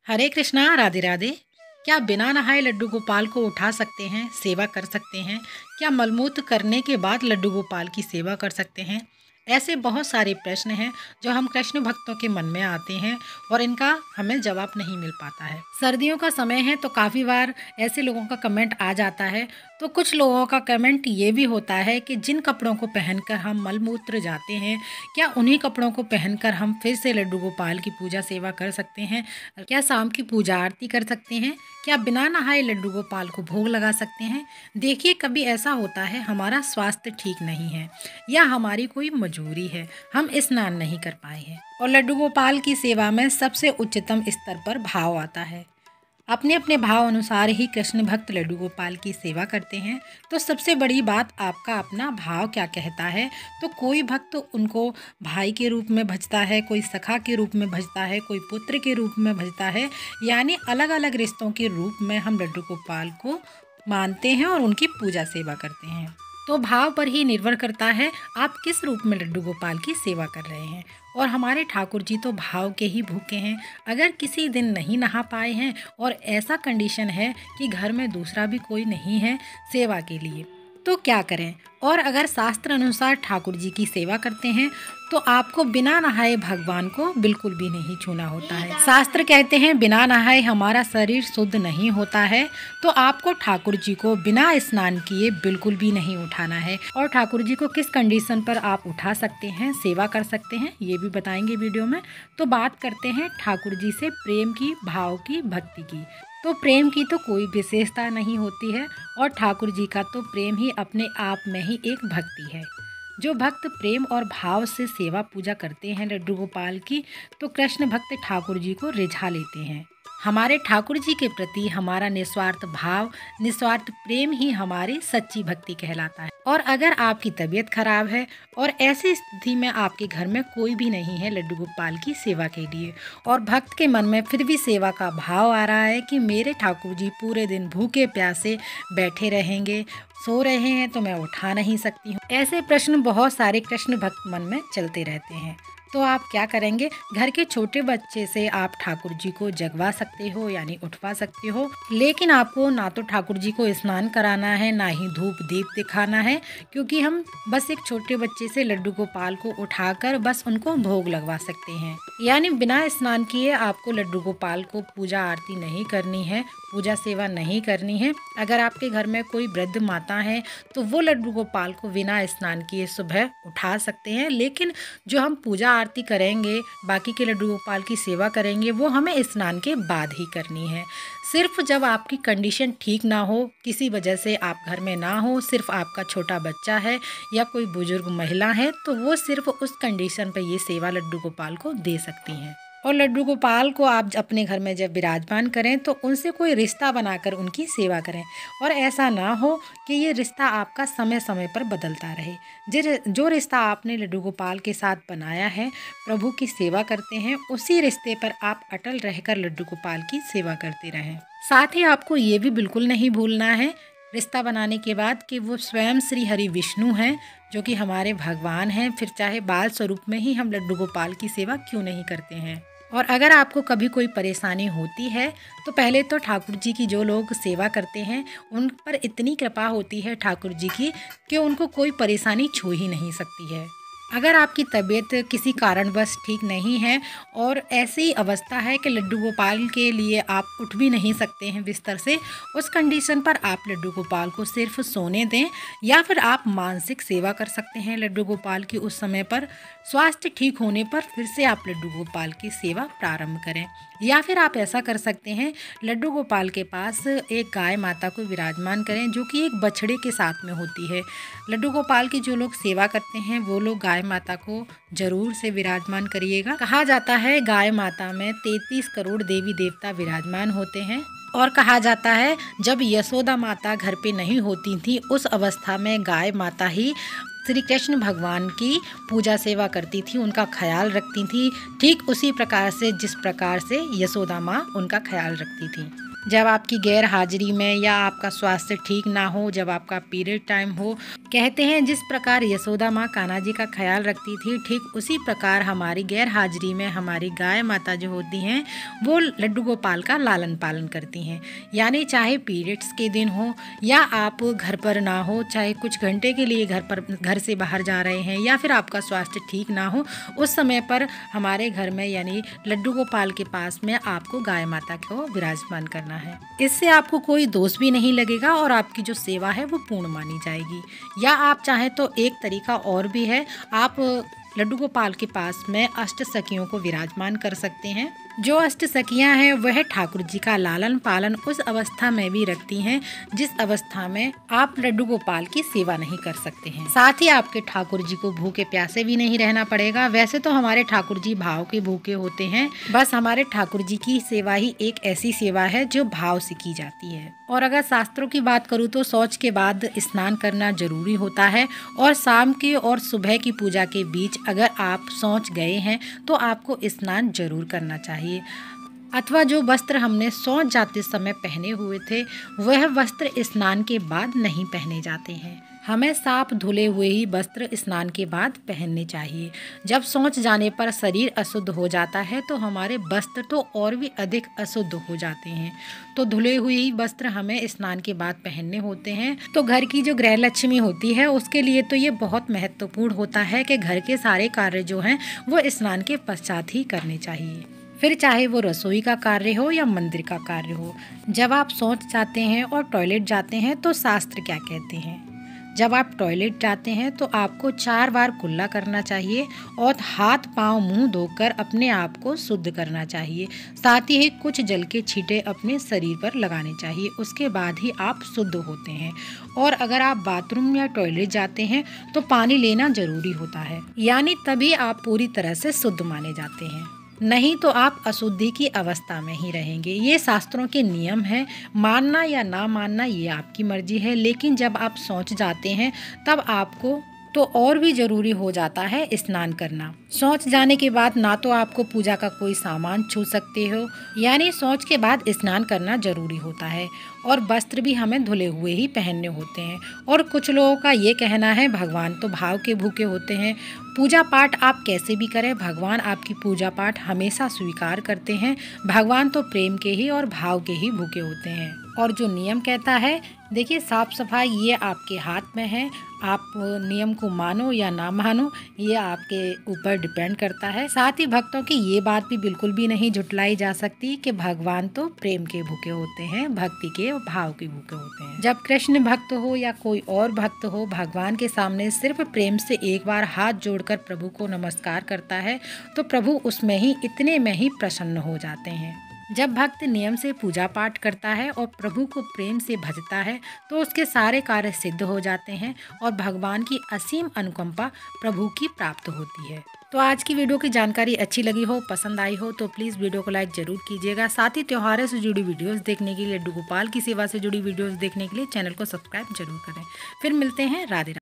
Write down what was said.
हरे कृष्णा, राधे राधे। क्या बिना नहाए लड्डू गोपाल को उठा सकते हैं, सेवा कर सकते हैं? क्या मलमूत्र करने के बाद लड्डू गोपाल की सेवा कर सकते हैं? ऐसे बहुत सारे प्रश्न हैं जो हम कृष्ण भक्तों के मन में आते हैं और इनका हमें जवाब नहीं मिल पाता है। सर्दियों का समय है तो काफ़ी बार ऐसे लोगों का कमेंट आ जाता है। तो कुछ लोगों का कमेंट ये भी होता है कि जिन कपड़ों को पहनकर हम मलमूत्र जाते हैं, क्या उन्हीं कपड़ों को पहनकर हम फिर से लड्डू गोपाल की पूजा सेवा कर सकते हैं? क्या शाम की पूजा आरती कर सकते हैं? क्या बिना नहाए लड्डू गोपाल को भोग लगा सकते हैं? देखिए, कभी ऐसा होता है हमारा स्वास्थ्य ठीक नहीं है या हमारी कोई मजबूरी है, हम स्नान नहीं कर पाए हैं और लड्डू गोपाल की सेवा में सबसे उच्चतम स्तर पर भाव आता है। अपने अपने भाव अनुसार ही कृष्ण भक्त लड्डू गोपाल की सेवा करते हैं। तो सबसे बड़ी बात, आपका अपना भाव क्या कहता है। तो कोई भक्त उनको भाई के रूप में भजता है, कोई सखा के रूप में भजता है, कोई पुत्र के रूप में भजता है। यानी अलग अलग रिश्तों के रूप में हम लड्डू गोपाल को मानते हैं और उनकी पूजा सेवा करते हैं। तो भाव पर ही निर्भर करता है आप किस रूप में लड्डू गोपाल की सेवा कर रहे हैं। और हमारे ठाकुर जी तो भाव के ही भूखे हैं। अगर किसी दिन नहीं नहा पाए हैं और ऐसा कंडीशन है कि घर में दूसरा भी कोई नहीं है सेवा के लिए, तो क्या करें। और अगर शास्त्र अनुसार ठाकुर जी की सेवा करते हैं तो आपको बिना नहाए भगवान को बिल्कुल भी नहीं छूना होता है। शास्त्र कहते हैं बिना नहाए हमारा शरीर शुद्ध नहीं होता है। तो आपको ठाकुर जी को बिना स्नान किए बिल्कुल भी नहीं उठाना है। और ठाकुर जी को किस कंडीशन पर आप उठा सकते हैं, सेवा कर सकते हैं, ये भी बताएंगे वीडियो में। तो बात करते हैं ठाकुर जी से प्रेम की, भाव की, भक्ति की। तो प्रेम की तो कोई विशेषता नहीं होती है और ठाकुर जी का तो प्रेम ही अपने आप में ही एक भक्ति है। जो भक्त प्रेम और भाव से सेवा पूजा करते हैं लड्डू गोपाल की, तो कृष्ण भक्त ठाकुर जी को रिझा लेते हैं। हमारे ठाकुर जी के प्रति हमारा निस्वार्थ भाव, निस्वार्थ प्रेम ही हमारी सच्ची भक्ति कहलाता है। और अगर आपकी तबीयत खराब है और ऐसी स्थिति में आपके घर में कोई भी नहीं है लड्डू गोपाल की सेवा के लिए, और भक्त के मन में फिर भी सेवा का भाव आ रहा है कि मेरे ठाकुर जी पूरे दिन भूखे प्यासे बैठे रहेंगे, सो रहे हैं तो मैं उठा नहीं सकती हूँ, ऐसे प्रश्न बहुत सारे कृष्ण भक्त मन में चलते रहते हैं। तो आप क्या करेंगे, घर के छोटे बच्चे से आप ठाकुर जी को जगवा सकते हो, यानी उठवा सकते हो। लेकिन आपको ना तो ठाकुर जी को स्नान कराना है, ना ही धूप दीप दिखाना है, क्योंकि हम बस एक छोटे बच्चे से लड्डू गोपाल को उठाकर बस उनको भोग लगवा सकते हैं। यानी बिना स्नान किए आपको लड्डू गोपाल को पूजा आरती नहीं करनी है, पूजा सेवा नहीं करनी है। अगर आपके घर में कोई वृद्ध माता है तो वो लड्डू गोपाल को बिना स्नान किए सुबह उठा सकते हैं। लेकिन जो हम पूजा आरती करेंगे, बाकी के लड्डू गोपाल की सेवा करेंगे, वो हमें स्नान के बाद ही करनी है। सिर्फ जब आपकी कंडीशन ठीक ना हो, किसी वजह से आप घर में ना हो, सिर्फ आपका छोटा बच्चा है या कोई बुजुर्ग महिला है, तो वो सिर्फ उस कंडीशन पर ये सेवा लड्डू गोपाल को दे सकती हैं। और लड्डू गोपाल को आप अपने घर में जब विराजमान करें तो उनसे कोई रिश्ता बनाकर उनकी सेवा करें। और ऐसा ना हो कि ये रिश्ता आपका समय समय पर बदलता रहे। जो रिश्ता आपने लड्डू गोपाल के साथ बनाया है, प्रभु की सेवा करते हैं, उसी रिश्ते पर आप अटल रहकर लड्डू गोपाल की सेवा करते रहें। साथ ही आपको ये भी बिल्कुल नहीं भूलना है रिश्ता बनाने के बाद कि वो स्वयं श्री हरि विष्णु हैं, जो कि हमारे भगवान हैं। फिर चाहे बाल स्वरूप में ही हम लड्डू गोपाल की सेवा क्यों नहीं करते हैं। और अगर आपको कभी कोई परेशानी होती है तो पहले तो ठाकुर जी की जो लोग सेवा करते हैं उन पर इतनी कृपा होती है ठाकुर जी की कि उनको कोई परेशानी छू ही नहीं सकती है। अगर आपकी तबीयत किसी कारणवश ठीक नहीं है और ऐसी अवस्था है कि लड्डू गोपाल के लिए आप उठ भी नहीं सकते हैं बिस्तर से, उस कंडीशन पर आप लड्डू गोपाल को सिर्फ सोने दें या फिर आप मानसिक सेवा कर सकते हैं लड्डू गोपाल की। उस समय पर स्वास्थ्य ठीक होने पर फिर से आप लड्डू गोपाल की सेवा प्रारंभ करें। या फिर आप ऐसा कर सकते हैं, लड्डू गोपाल के पास एक गाय माता को विराजमान करें जो कि एक बछड़े के साथ में होती है। लड्डू गोपाल की जो लोग सेवा करते हैं वो लोग गाय माता को जरूर से विराजमान करिएगा। कहा जाता है गाय माता में 33 करोड़ देवी देवता विराजमान होते हैं। और कहा जाता है जब यशोदा माता घर पे नहीं होती थी, उस अवस्था में गाय माता ही श्री कृष्ण भगवान की पूजा सेवा करती थी, उनका ख्याल रखती थी, ठीक उसी प्रकार से जिस प्रकार से यशोदा माँ उनका ख्याल रखती थी। जब आपकी गैर हाजिरी में या आपका स्वास्थ्य ठीक ना हो, जब आपका पीरियड टाइम हो। कहते हैं जिस प्रकार यशोदा माँ कान्हा जी का ख्याल रखती थी, ठीक उसी प्रकार हमारी गैर हाजिरी में हमारी गाय माता जो होती हैं वो लड्डू गोपाल का लालन पालन करती हैं। यानी चाहे पीरियड्स के दिन हो या आप घर पर ना हो, चाहे कुछ घंटे के लिए घर से बाहर जा रहे हैं या फिर आपका स्वास्थ्य ठीक ना हो, उस समय पर हमारे घर में यानी लड्डू गोपाल के पास में आपको गाय माता को विराजमान करना है। इससे आपको कोई दोष भी नहीं लगेगा और आपकी जो सेवा है वो पूर्ण मानी जाएगी। या आप चाहें तो एक तरीका और भी है, आप लड्डू गोपाल के पास में अष्ट सखियों को विराजमान कर सकते हैं। जो अष्ट सखियां हैं वह ठाकुर जी का लालन पालन उस अवस्था में भी रखती हैं जिस अवस्था में आप लड्डू गोपाल की सेवा नहीं कर सकते हैं। साथ ही आपके ठाकुर जी को भूखे प्यासे भी नहीं रहना पड़ेगा। वैसे तो हमारे ठाकुर जी भाव के भूखे होते हैं, बस हमारे ठाकुर जी की सेवा ही एक ऐसी सेवा है जो भाव से की जाती है। और अगर शास्त्रों की बात करूँ तो शौच के बाद स्नान करना जरूरी होता है और शाम के और सुबह की पूजा के बीच अगर आप शौच गए हैं तो आपको स्नान जरूर करना चाहिए। अथवा जो वस्त्र हमने शौच जाते समय पहने हुए थे वह वस्त्र स्नान के बाद नहीं पहने जाते हैं। हमें साफ धुले हुए ही वस्त्र स्नान के बाद पहनने चाहिए। जब शौच जाने पर शरीर अशुद्ध हो जाता है तो हमारे वस्त्र तो और भी अधिक अशुद्ध हो जाते हैं। तो धुले हुए ही वस्त्र हमें स्नान के बाद पहनने होते हैं। तो घर की जो गृह लक्ष्मी होती है उसके लिए तो ये बहुत महत्वपूर्ण होता है कि घर के सारे कार्य जो हैं वो स्नान के पश्चात ही करने चाहिए। फिर चाहे वो रसोई का कार्य हो या मंदिर का कार्य हो। जब आप शौच जाते हैं और टॉयलेट जाते हैं तो शास्त्र क्या कहते हैं? जब आप टॉयलेट जाते हैं तो आपको 4 बार कुल्ला करना चाहिए और हाथ पांव मुंह धोकर अपने आप को शुद्ध करना चाहिए। साथ ही कुछ जल के छींटे अपने शरीर पर लगाने चाहिए, उसके बाद ही आप शुद्ध होते हैं। और अगर आप बाथरूम या टॉयलेट जाते हैं तो पानी लेना जरूरी होता है, यानी तभी आप पूरी तरह से शुद्ध माने जाते हैं, नहीं तो आप अशुद्धि की अवस्था में ही रहेंगे। ये शास्त्रों के नियम हैं, मानना या ना मानना ये आपकी मर्जी है। लेकिन जब आप शौच जाते हैं तब आपको तो और भी ज़रूरी हो जाता है स्नान करना। शौच जाने के बाद ना तो आपको पूजा का कोई सामान छू सकते हो, यानी शौच के बाद स्नान करना ज़रूरी होता है। और वस्त्र भी हमें धुले हुए ही पहनने होते हैं। और कुछ लोगों का ये कहना है भगवान तो भाव के भूखे होते हैं। पूजा पाठ आप कैसे भी करें, भगवान आपकी पूजा पाठ हमेशा स्वीकार करते हैं। भगवान तो प्रेम के ही और भाव के ही भूखे होते हैं। और जो नियम कहता है, देखिए साफ सफाई ये आपके हाथ में है। आप नियम को मानो या ना मानो ये आपके ऊपर डिपेंड करता है। साथ ही भक्तों की ये बात भी बिल्कुल भी नहीं झुटलाई जा सकती कि भगवान तो प्रेम के भूखे होते हैं, भक्ति के भाव के भूखे होते हैं। जब कृष्ण भक्त हो या कोई और भक्त हो, भगवान के सामने सिर्फ प्रेम से एक बार हाथ जोड़कर प्रभु को नमस्कार करता है तो प्रभु उसमें ही इतने में ही प्रसन्न हो जाते हैं। जब भक्त नियम से पूजा पाठ करता है और प्रभु को प्रेम से भजता है तो उसके सारे कार्य सिद्ध हो जाते हैं और भगवान की असीम अनुकंपा प्रभु की प्राप्त होती है। तो आज की वीडियो की जानकारी अच्छी लगी हो, पसंद आई हो तो प्लीज़ वीडियो को लाइक जरूर कीजिएगा। साथ ही त्योहारों से जुड़ी वीडियोस देखने के लिए, लड्डू गोपाल की सेवा से जुड़ी वीडियोस देखने के लिए चैनल को सब्सक्राइब जरूर करें। फिर मिलते हैं। राधे राधे।